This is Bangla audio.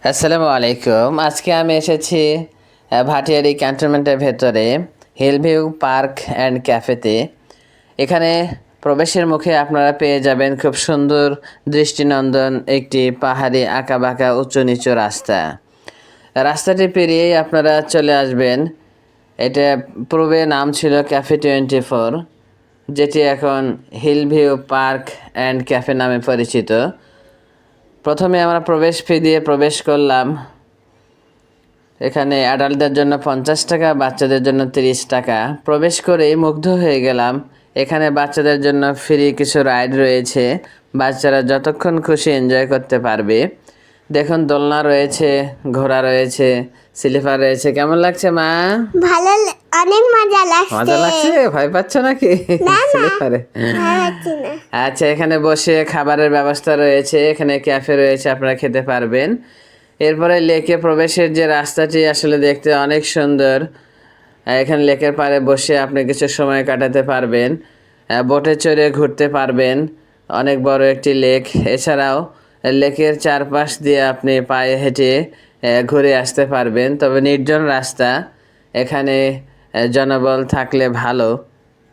আসসালামু আলাইকুম। আজকে আমি এসেছি ভাটিয়ারি ক্যান্টনমেন্টের ভেতরে হিলভিউ পার্ক অ্যান্ড ক্যাফেতে। এখানে প্রবেশের মুখে আপনারা পেয়ে যাবেন খুব সুন্দর দৃষ্টিনন্দন একটি পাহাড়ি আঁকাবাঁকা উঁচু নিচু রাস্তা। রাস্তাটি পেরিয়েই আপনারা চলে আসবেন, এটা পূর্বে নাম ছিল ক্যাফে 24, যেটি এখন হিলভিউ পার্ক অ্যান্ড ক্যাফে নামে পরিচিত। প্রথমে আমরা প্রবেশ ফি দিয়ে প্রবেশ করলাম। এখানে অ্যাডাল্টদের জন্য 50 টাকা, বাচ্চাদের জন্য 30 টাকা। প্রবেশ করেই মুগ্ধ হয়ে গেলাম। এখানে বাচ্চাদের জন্য ফ্রি কিছু রাইড রয়েছে, বাচ্চারা যতক্ষণ খুশি এনজয় করতে পারবে। দেখুন, দোলনা রয়েছে, ঘোড়া রয়েছে, স্লিপার রয়েছে। কেমন লাগছে মা? ভালো, অনেক মজা লাগছে। মজা লাগছে? ভয় পাচ্ছ নাকি স্লিপারে? আচ্ছা, এখানে বসে খাবারের ব্যবস্থা রয়েছে, এখানে ক্যাফে রয়েছে, আপনারা খেতে পারবেন। এরপরে লেকে প্রবেশের যে রাস্তাটি আসলে দেখতে অনেক সুন্দর। এখানে লেকের পাড়ে বসে আপনি কিছু সময় কাটাতে পারবেন, বোটে চড়ে ঘুরতে পারবেন। অনেক বড় একটি লেক। এছাড়াও লেকের চারপাশ দিয়ে আপনি পায়ে হেঁটে ঘুরে আসতে পারবেন। তবে নির্জন রাস্তা, এখানে জনবল থাকলে ভালো।